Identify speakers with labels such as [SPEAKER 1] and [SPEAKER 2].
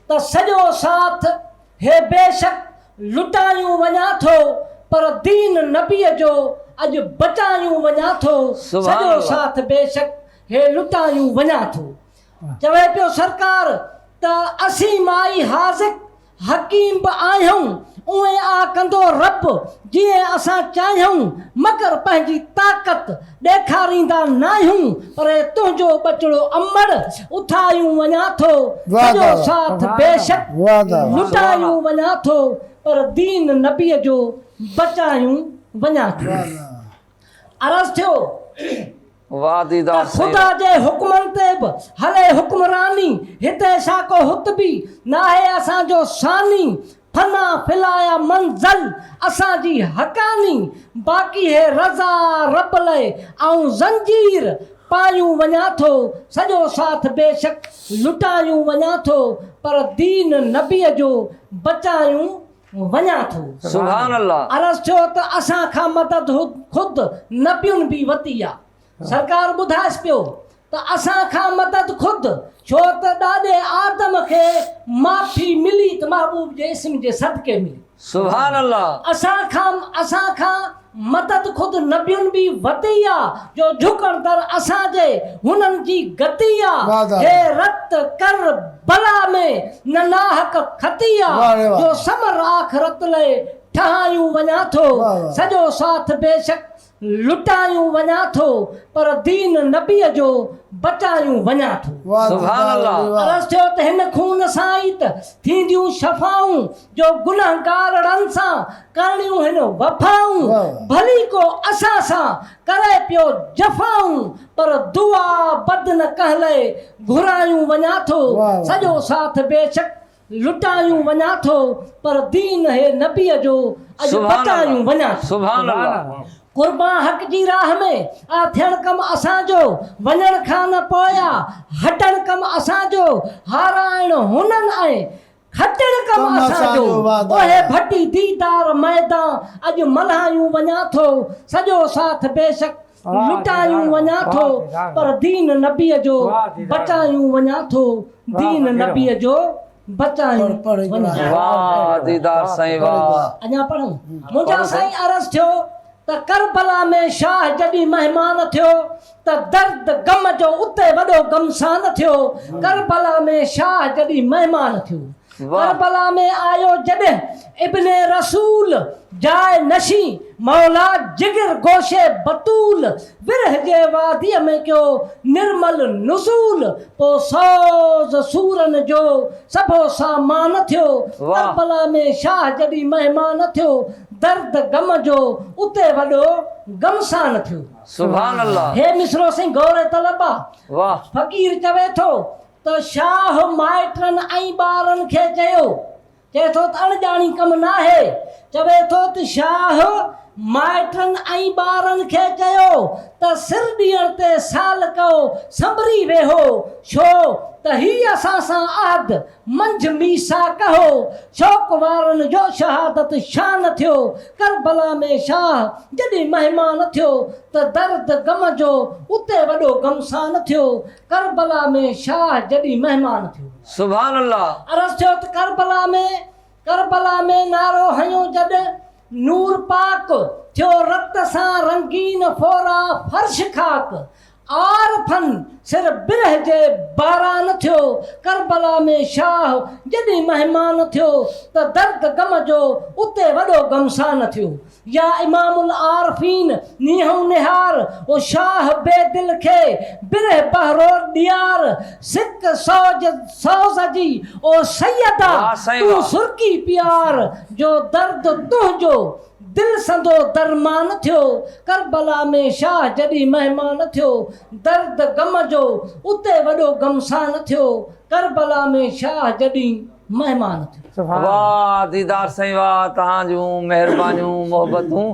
[SPEAKER 1] त सॼो साथ हे बेशक लुटायूं वञा थो पर दीन नबीअ जो अॼु बचायूं वञा थो। सॼो साथ बेशक हे लुटायूं वञा थो। चवे पियो सरकार त असीं माई हाज़िक हकीम बि आहियूं उहे आ कंदो रब जीअं असां चाहियूं मगर पंहिंजी ताक़त ॾेखारींदा नाहियूं पर तुंहिंजो बचिड़ो अमर उथायूं वञा थो। सॼो साथ बेशक लुटायूं वञा थो पर दीन नबीअ जो बचायूं वञा थो। अर्ज़ थियो ख़ुदा जे हुक्मनि ते बि हले हुक्मरानी हिते छा को हुतबी नाहे असांजो सानी फना फिलाया मंज़ल असांजी हकानी बाक़ी हे रज़ा रब लाइ ऐं ज़ंजीर पायूं वञा थो। सॼो साथ बेशक लुटायूं वञा थो पर दीन नबीअ जो बचायूं वञा थो।
[SPEAKER 2] सुभान अल्लाह।
[SPEAKER 1] अर्ज़ थियो त असां खां मदद ख़ुदि नबियुनि बि वरिती आहे। सरकार ॿुधाएसि पियो त असां खां मदद ख़ुदि छो त ॾाॾे आदम खे माफ़ी मिली त महबूब जे इस्म जे सदके मिली।
[SPEAKER 2] सुभान अल्लाह।
[SPEAKER 1] असां खां मदद ख़ुदि नबियुनि बि वरिती आहे जो झुकण दर असांजे हुननि जी गति आहे। हे रत कर बला में न नाहक खती आहे जो समर आख़िरत लाइ ठहायूं वञा थो। सॼो साथ बेशक लुटायूं वञा थो पर दीन नबीअ जो बचायूं वञा थो।
[SPEAKER 2] सुभान अल्लाह।
[SPEAKER 1] अर्ज़ थियो त हिन खून सां ई त थींदियूं शफ़ाऊं जो गुनहगारनि सां करणियूं हिन वफ़ाऊं भली को असां सां करे पियो जफ़ाऊं पर दुआ बद न कहले घुरायूं वञा थो। सॼो साथ बेशक लुटायूं वञा थो पर दीन हे नबीअ जो अॼु बचायूं वञा थो।
[SPEAKER 2] सुभान अल्लाह।
[SPEAKER 1] कुर्बान हक़ जी राह में आ थियण कम असांजो वञण खां न पोया हटण कम असांजो हाराइण हुननि ऐं खटण कम असांजो ओहे भटी दीदार मैदान अॼु मल्हायूं वञा थो। सॼो साथ बेशक लुटायूं वञा थो पर दीन नबीअ जो बचायूं वञा थो। दीन नबीअ जो बचायूं वञा थो।
[SPEAKER 2] वाह दीदार साईं वाह।
[SPEAKER 1] अञा पढ़ूं। मुंहिंजा साईं अर्ज़ थियो त करबला में शाह जॾहिं महिमान थियो त दर्द गम जो उते वॾो गमसान थियो। करबला में शाह जॾहिं महिमान थियो करबला में आयो जॾहिं इब्ने रसूल जाए नशी मौला जिगर गोशे बतूल विरह जे वादीअ में कयो निर्मल नुज़ूल पोइ सोज़ सूरन जो सभो सामान थियो। करबला में शाह जॾहिं महिमान थियो दर्द गम जो उते वॾो गमसान थियो।
[SPEAKER 2] सुभान अल्लाह।
[SPEAKER 1] हे मिसरो सिंह गौर तलबा
[SPEAKER 2] वाह।
[SPEAKER 1] फ़कीर चवे थो त शाह माइटनि ऐं ॿारनि खे चए थो त अणॼाणी कमु नाहे। चवे थो त शाह माइटनि ऐं ॿारनि खे चयो त सिर ॾियण ते साल कयो संभरी वेहो छो त हीअ असां सां आद मंझि मीसा कहो शौक़ वारनि जो शहादत शान थियो। करबला में शाह जॾहिं महिमान थियो त दर्द गम जो उते वॾो गमसान थियो। करबला में शाह जॾहिं महिमान थियो।
[SPEAKER 2] सुभान अल्लाह।
[SPEAKER 1] अर्ज़ थियो त करबला में नारो हयो जॾहिं नूर पाक थियो रत सां रंगीन फोरा फर्श खाक आरफन सिर बिरह जे बारान थियो। करबला में शाह जॾहिं महिमान थियो त दर्द गम जो उते वॾो गमसान थियो। या इमामुल आरफीन नीहूं निहार ओ शाह बेदिल खे बिरह बहरो ॾियार सिक सौज जी ओ सैयदा तूं सुर्की प्यार जो दर्द तुंहिंजो दिल संदो दरमान थियो। करबला में शाह जॾहिं महिमान थियो दर्द गम जो उते वॾो गमसान थियो। करबला में शाह जॾहिं महिमान थियो।
[SPEAKER 2] वाह दीदार साईं वाह। तव्हां जूं महिरबानियूं मोहबतूं